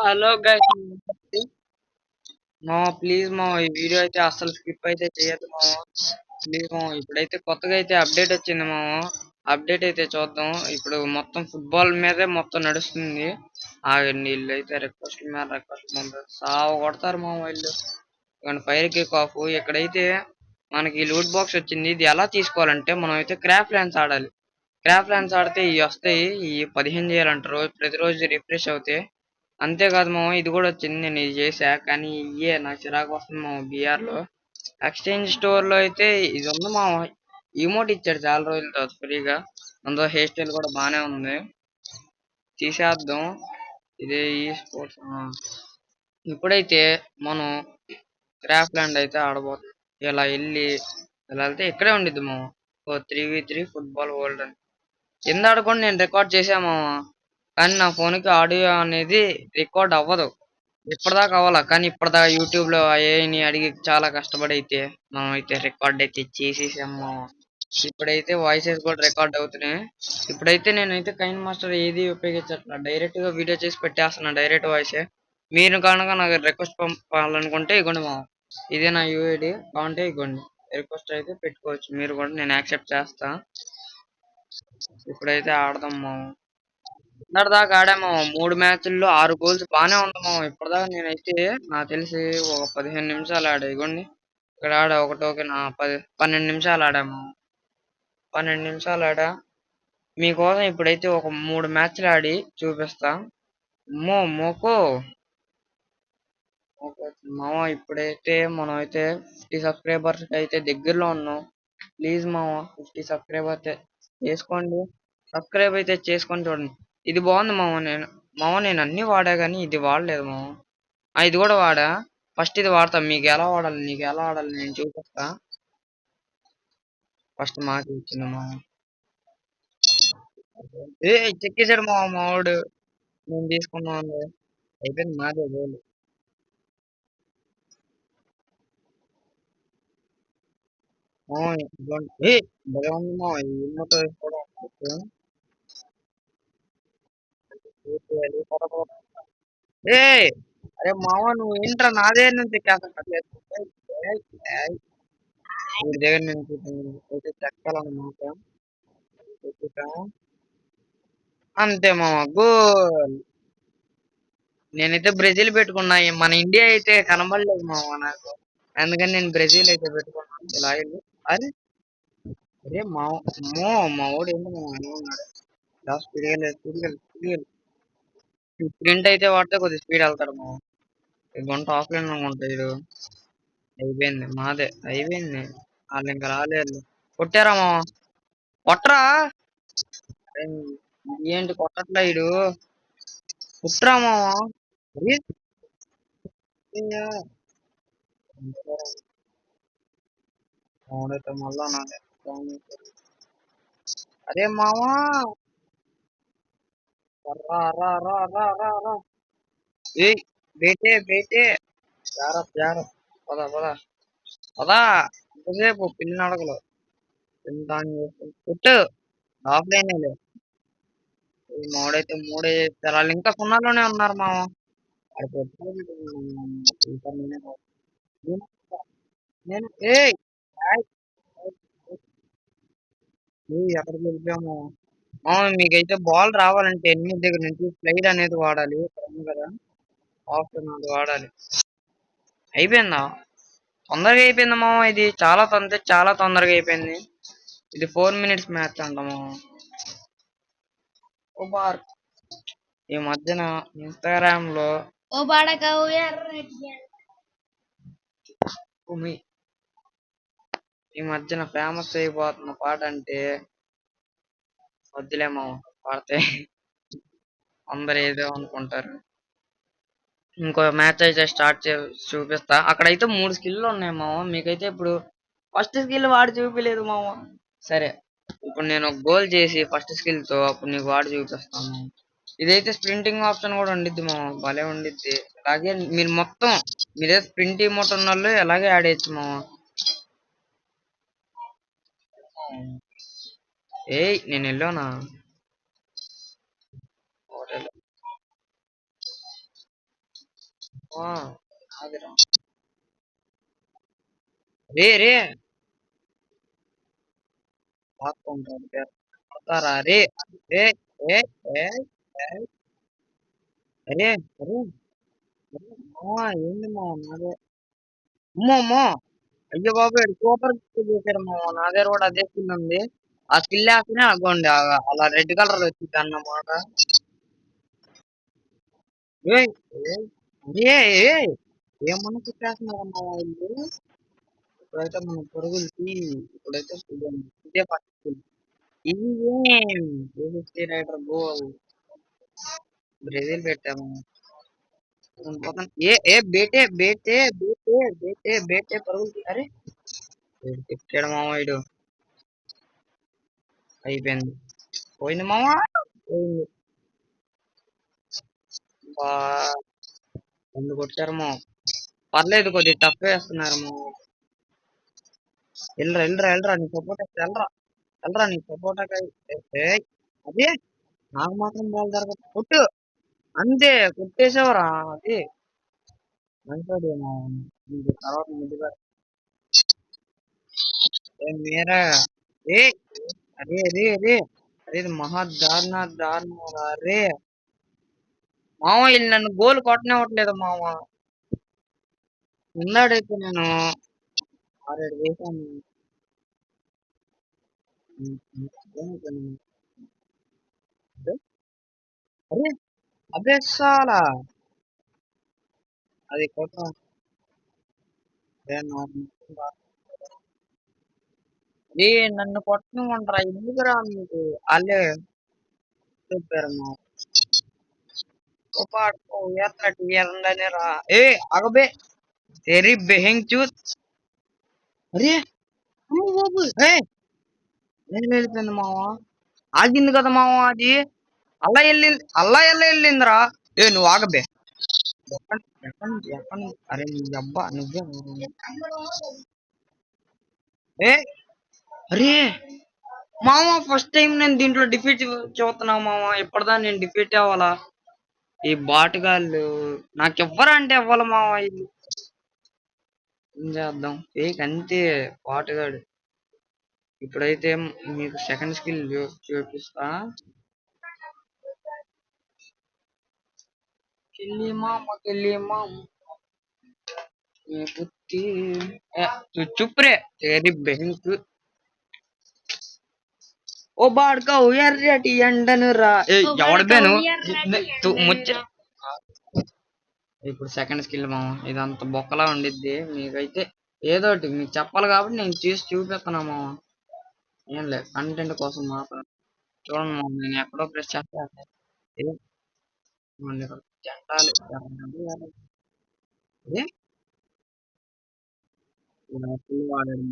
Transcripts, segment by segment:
Hello guys, మా please మా ఈ వీడియో అయితే అస్సలు స్కిప్ అయితే చేయొద్దు మా ప్లీజ్ మా. ఇప్పుడైతే కొత్తగా అయితే అప్డేట్ వచ్చింది మా. అప్డేట్ అయితే చూద్దాం. ఇప్పుడు మొత్తం ఫుట్బాల్ మీదే మొత్తం నడుస్తుంది. ఆగండి, వీళ్ళు అయితే రిక్వెస్ట్ మీద రిక్వెస్ట్ పంపారు, సావు కొడతారు మా వీళ్ళు. ఇక్కడ ఫైర్ కిక్ ఆఫ్. ఇక్కడైతే మనకి లూట్ బాక్స్ వచ్చింది. ఇది ఎలా తీసుకోవాలంటే మనం అయితే క్రాఫ్ ల్యాన్స్ ఆడాలి. క్రాఫ్ ల్యాన్స్ ఆడితే ఇవి వస్తాయి. ఈ 15 చేయాలంటారు, ప్రతిరోజు రిఫ్రెష్ అవుతాయి. అంతేకాదు మామ, ఇది కూడా వచ్చింది. నేను ఇది చేసా కానీ ఇయ్యే నాకు చిరాకు వస్తుంది మామ. బిఆర్ లో ఎక్స్చేంజ్ స్టోర్ లో అయితే ఇది ఉంది మామ. ఇమోట్ ఇచ్చాడు చాలా రోజుల తర్వాత ఫ్రీగా. అందులో హెయిర్ స్టైల్ కూడా బానే ఉంది. తీసేద్దాం. ఇదే ఈ స్పోర్ట్స్. ఇప్పుడైతే మనం క్రాఫ్ట్ ల్యాండ్ అయితే ఆడబోతున్నాం. ఇలా వెళ్ళి ఇలా వెళ్తే ఇక్కడే ఉండిద్ది మామ. 3v3 ఫుట్బాల్ వరల్డ్ అని కింద ఆడుకొని నేను రికార్డ్ చేసా మామ. కానీ నా ఫోన్ కి ఆడియో అనేది రికార్డ్ అవ్వదు. ఇప్పటిదాకా అవ్వాల, కానీ ఇప్పటిదాకా యూట్యూబ్ లో ఏఐని అడిగి చాలా కష్టపడి అయితే మనం అయితే రికార్డ్ అయితే చేసేసాము. ఇప్పుడైతే వాయిసెస్ కూడా రికార్డ్ అవుతున్నాయి. ఇప్పుడైతే నేనైతే కైన్ మాస్టర్ ఏది ఉపయోగించట్లా, డైరెక్ట్ గా వీడియో చేసి పెట్టేస్తున్నా, డైరెక్ట్ వాయిసే. మీరు కనుక నాకు రిక్వెస్ట్ పంపాలనుకుంటే ఇగోండి మా, ఇదే నా యూఐడి. కావాలంటే ఇగోండి, రిక్వెస్ట్ అయితే పెట్టుకోవచ్చు మీరు కూడా, నేను యాక్సెప్ట్ చేస్తా. ఇప్పుడైతే ఆడదాం మా. దాకా ఆడాము 3 మ్యాచ్ల్లో 6 గోల్స్ బానే ఉన్నాము. ఇప్పటిదాకా నేనైతే నాకు తెలిసి ఒక 15 నిమిషాలు ఆడా. ఇగోండి ఇక్కడ ఆడా ఒక టోకెన్ 12 నిమిషాలు ఆడాము. 12 నిమిషాలు ఆడా. మీకోసం ఇప్పుడైతే ఒక 3 మ్యాచ్లు ఆడి చూపిస్తా. అమ్మో మోకో మామ. ఇప్పుడైతే మనం అయితే 50 సబ్స్క్రైబర్స్ అయితే దగ్గరలో ఉన్నాం. ప్లీజ్ మామ, 50 సబ్స్క్రైబర్ చేసుకోండి. సబ్స్క్రైబ్ అయితే చేసుకొని చూడండి. ఇది బాగుంది మామ. నేను అన్ని వాడా గానీ ఇది వాడలేదు మామ. ఇది కూడా వాడా. ఫస్ట్ ఇది వాడతా, మీకు ఎలా వాడాలి నీకు ఎలా వాడాలి నేను చూపిస్తా. ఫస్ట్ మాకు ఇచ్చింది మామ. ఏ చెక్కేసాడు మావాడు. నేను తీసుకున్నాను. అయిపోయింది మాదే గోల్. ఏ భలే ఉంది మా. ఈ ఇమ్మతో వేసుకోవడం ఏ. అరే మామ, నువ్వు ఏంట్రా నాదే నుంచి వీడి దగ్గర నుంచి అయితే చెక్కాలన్నమాట. అంతే మామ, గోల్. నేనైతే బ్రెజిల్ పెట్టుకున్నా. మన ఇండియా అయితే కనబడలేదు మామ నాకు, అందుకని నేను బ్రెజిల్ అయితే పెట్టుకున్నాను. ఇలా వెళ్ళి అరే అరే మా వాడు ఏంటి మా అలా ఉన్నాడు. ఇలా స్పీడ్ ప్రింట్ అయితే వాడితే కొద్దిగా స్పీడ్ వెళ్తాడు మా. ఈ గుంట ఆఫ్లైన్ ఉంటాడు. అయిపోయింది మాదే, అయిపోయింది. వాళ్ళు ఇంకా రాలేదు. కొట్టారా మామ, కొట్రా. అరే, ఏంటి కొట్టట్లా ఇడు. కుట్రా మామ. అరే, అయ్యా. మావాడైతే మళ్ళా నాదే. అరే మామా, రా రా రా రా రా రా. ఏయ్ బేటే బేటే. జాగ్రత్త జాగ్రత్త. పద పద పద. ఎంతసేపు పిల్లి నడకలు. పుట్టు ఆఫ్లైన్. మావాడైతే మూడే చేస్తారు. వాళ్ళు ఇంకా సున్నాలోనే ఉన్నారు మామ. వాడికి ఈసారి నేను ఏయ్ ఏయ్, ఎక్కడికి వెళ్ళిపోయాము. మీకైతే బాల్ రావాలంటే ఎనిమిది దగ్గర నుంచి స్లైడ్ అనేది వాడాలి. ఇక్కడ ఉంది కదా ఆప్షన్, అది వాడాలి. అయిపోయిందా? తొందరగా అయిపోయింది మామ. ఇది చాలా తొందరగా అయిపోయింది. ఇది 4 minutes మ్యాచ్ అంట మామ. ఓ బార్. ఈ మధ్యన ఇన్స్టాగ్రామ్ లో ఉమి- ఈ మధ్యన ఫేమస్ అయిపోతున్న పాట అంటే వద్దులే మామ, పాడితే అందరు ఏదో అనుకుంటారు. ఇంకో మ్యాచ్ అయితే చూపిస్తా. అక్కడైతే 3 స్కిల్లు ఉన్నాయి మామ. మీకైతే ఇప్పుడు ఫస్ట్ స్కిల్ వాడి చూపించలేదు మామ. సరే, ఇప్పుడు నేను ఒక గోల్ చేసి ఫస్ట్ స్కిల్ తో అప్పుడు నీకు వాడి చూపిస్తాను. ఇదైతే స్ప్రింటింగ్ ఆప్షన్ కూడా ఉండిద్ది మామ, భలే ఉండిద్ది. అలాగే మీరు మొత్తం మీరే స్ప్రింట్ ఇమోట్ ఉన్న వాళ్ళు ఎలాగే ఆడేయచ్చు మామ. ఏయ్ నేను వెళ్ళానా. ఆ, ఆగిరా. రే రే లాక్కుంటాడు కొడతారా రే. ఏ ఏ ఏ ఏ, అరే అరే అరే, మావా ఏంది మా నాదే. అమ్మో అమ్మో, అయ్యో బాబు సూపర్ స్కిల్ చేశారు మావా. నా దగ్గర కూడా అదే స్కిల్ ఉంది. ఆ స్కిల్ వేస్తేనే అగోండి అలా రెడ్ కలర్ వచ్చింది అన్నమాట. ఏయ్, ఏయ్, అరే ఏయ్, ఏమన్నా చెప్పేస్తున్నారు మావా వీళ్ళు. ఇప్పుడైతే మన పొరుగులకి ఇప్పుడైతే ఇదే ఫస్ట్ స్కిల్. ఇది ఏం రైడర్ గోల్ బ్రెజిల్ పెట్టాము. ఏ ఏ బేటే బేటే బేటే బేటే బేటే పరుగులు అరే తిట్టాడు మామ వీడు. అయిపోయింది, పోయింది మామ, పోయింది. బా ఎందుకు కొట్టారు మామ. పర్లేదు కొద్దిగా టఫ్ వేస్తున్నారు మామ. వెళ్ళరా వెళ్ళరా వెళ్ళరా నీ సపోర్ట్ వెళ్ళరా వెళ్ళరా నీ సపోర్ట్. అదే నాకు మాత్రం బాల్ జరగదు. కొట్టు అంతే, కొట్టేసావరా. అది మంచోడు మామ. నీకు తర్వాత ముందుగా మీరా ఏ అరే అరే అరే అరే ఇది మహా దారుణ దారుణం రా రే. మామ వీళ్ళు నన్ను గోల్ కొట్టనివ్వట్లేదు మామ. ఉన్నాడైతే నేను ఆల్రెడీ వేసాను. అరే అదే చాలా అది కొట్ట. ఏ నన్ను కొట్టనివ్వండిరా ఎందుకురా మీకు. వాళ్ళే చెప్పారు మా ఎర్రని రా. ఏ అగబే తెరి బెహింగ్ చూత్. అరే అమ్మ బాబు ఏ నేను వెళ్ళిపోయింది మామ. ఆగింది కదా మామ అది. అలా వెళ్ళింది అలా ఎలా వెళ్ళిందిరా. ఏ నువ్వు ఆగబే. ఎక్కడి ఎక్కడి అరే నీ అబ్బా నువ్వే. ఏ అరే మామ ఫస్ట్ టైం నేను దీంట్లో డిఫీట్ చూస్తున్నా మామ. ఇప్పటిదా నేను డిఫీట్ అవ్వాలా. ఈ బాటుగాళ్ళు నాకు ఎవ్వరంటే ఇవ్వాలి మామ. ఇది ఏం చేద్దాం ఫేక్ అంతే బాటుగాడు. ఇప్పుడైతే మీకు సెకండ్ స్కిల్ చూపిస్తా. కిల్లి మామ కిల్లి మామ ఏ పుత్తి చుప్పురే తెరి బెంకు. ఓ బాడుకావు ఎర్రటి ఎండను రా. ఎవడు బేను ముచ్చ. ఇప్పుడు సెకండ్ స్కిల్ మామ. ఇదంత బొక్కలా ఉండిద్ది మీకైతే. ఏదో ఒకటి మీకు చెప్పాలి కాబట్టి నేను చేసి చూపిస్తున్నా మామ. ఏం లేదు కంటెంట్ కోసం మాత్రం. చూడండి మామ నేను ఎక్కడో ప్రెస్ చేస్తా. జెండాలు అదే ఫుల్ వాడాడు.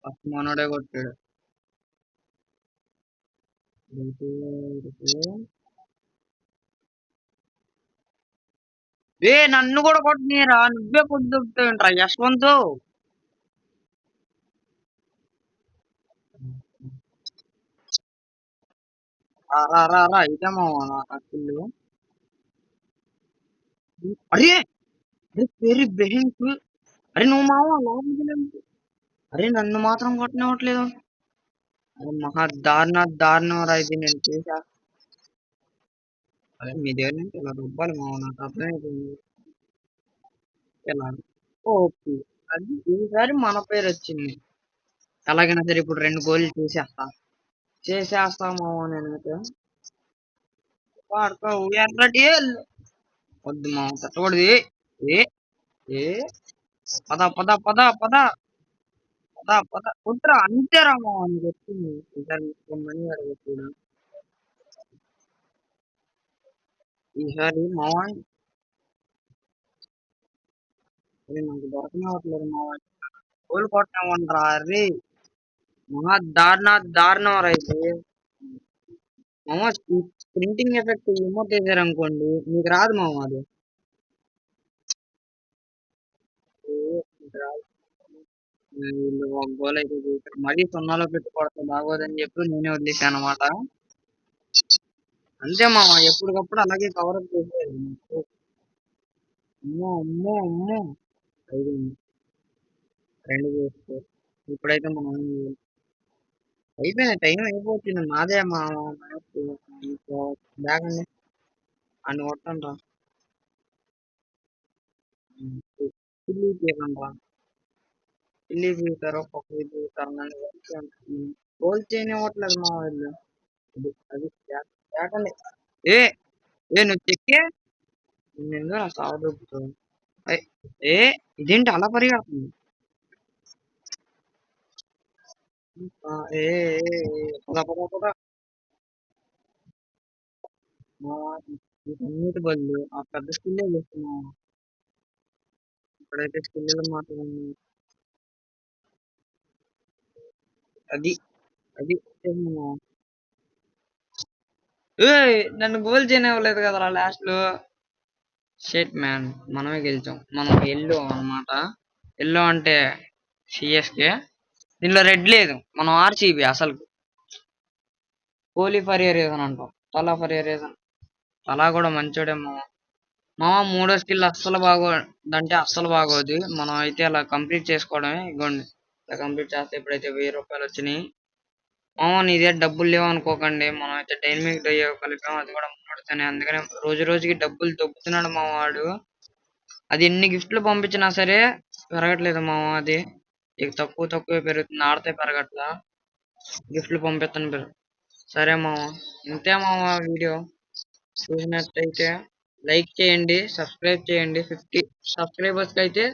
ఫస్ట్ మనోడే కొట్టాడు. ఏ నన్ను కూడా కొట్టనీరా. నువ్వే కొట్టుకుంటా యశ్వంత్. రా రా రా రా ఇదే మామ నా అసలు. అరే అరే పేరు బెహింగ్. అరే నువ్వు మామ లోపలికి వెళ్ళు. అరే నన్ను మాత్రం కొట్టనివ్వట్లేదు. అరే మహా దారుణ దారుణం రా ఇది నేను చేసా. అరే మీ దగ్గర నుంచి ఇలా రుబ్బాలి మామ నాకు అర్థమైపోయింది. ఎలా ఓకే అది ఈసారి మన పేరు వచ్చింది. ఎలాగైనా సరే ఇప్పుడు 2 గోళ్ళు చేసేస్తా. చేసేస్తా మామ నేనైతే. వాడుకో ఎర్రటి వద్దు మామ తట్టకూడదు. ఏ ఏ పద పద పద పద పద పద కుట్రా అంతేరా మామ నీకు వచ్చింది. ఈసారి మనీ అడగచ్చు. ఈసారి మామ ఇది నాకు దొరకనివ్వట్లేదు మామ. గోల్ కొట్టనివ్వండిరా అరే. మహా దారుణ దారుణం రా ఇది. మామ ప్రింటింగ్ ఎఫెక్ట్ ఎమోట్ వేసారు అనుకోండి మీకు రాదు మామ అది. ఏ, మీకు రాదు. వీళ్ళు ఒక గోల్ అయితే చేశారు. మరీ సున్నాలో పెట్టి కొడితే బాగోదని చెప్పి నేనే వదిలేసాను అనమాట. అంతే మామ ఎప్పటికప్పుడు అలాగే కవరప్ చేసేది. అమ్మో అమ్మో అమ్మో ఐదు రెండు చేసుకో ఇప్పుడైతే మనం అయిపోయింది టైం అయిపోతుంది మాదే మా బ్యాగ్ అండి అని కొట్టండి రా పిల్లి తీయకండి రా పిల్లి తీస్తారు ఒక్కొక్క తీస్తారు నన్ను గోల్ చేయనివ్వట్లేదు మా వాళ్ళు అది బ్యాగ్ ఏ ఏ నువ్వు చెక్కే నిన్ను సాగు దొబ్బుతావు ఏ ఇదేంటి అలా పరిగెడుతుంది ఆ, ఏ ఏ, ఏ, పద, పద, పద. మా వీటన్నిటి బదులు ఆ పెద్ద స్కిల్లే చేస్తున్నాం ఇప్పుడైతే స్కిల్ మాత్రం అది అది చేస్తున్నాం. ఏయ్ నన్ను గోల్ చేయనివ్వలేదు కదరా లాస్ట్ లో షేట్ మ్యాన్ మనమే గెలిచాం మనం ఎల్లో అన్నమాట ఎల్లో అంటే సిఎస్కే దీనిలో రెడ్ లేదు మనం ఆర్సీబీ అసలు కోహ్లీ ఫర్ ఏ రీజన్ అంటాం తలా ఫర్ ఏ రీజన్ తలా కూడా మంచోడేమో మామ మూడో స్కిల్ అస్సలు బాగోదంటే అస్సలు బాగోదు మనం అయితే అలా కంప్లీట్ చేసుకోవడమే ఇగోండి ఇలా కంప్లీట్ చేస్తే ఇప్పుడైతే 1000 రూపాయలు వచ్చినాయి మామ నీ దగ్గర డబ్బులు లేవు అనుకోకండి మనం అయితే డైనమిక్ డయ్యో కలిపాం అది కూడా మాట్లాడుతానే అందుకనే రోజు రోజుకి డబ్బులు దొబ్బుతున్నాడు మామ వాడు అది ఎన్ని గిఫ్ట్లు పంపించినా సరే పెరగట్లేదు మామ అది ఇక తక్కువ తక్కువ పెరుగుతుంది ఆడితే పెరగట్లా గిఫ్ట్లు పంపిస్తాను సరే మామ ఇంతే మామ వీడియో చూసినట్టయితే లైక్ చేయండి సబ్స్క్రైబ్ చేయండి 50 సబ్స్క్రైబర్స్ కి అయితే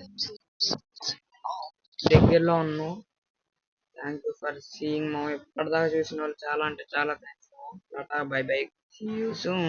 దగ్గరలో ఉన్నాం థ్యాంక్ యూ ఫర్ సీయింగ్ మామ ఇప్పటిదాకా చూసిన వాళ్ళు చాలా అంటే చాలా థ్యాంక్స్ టాటా bye bye see you soon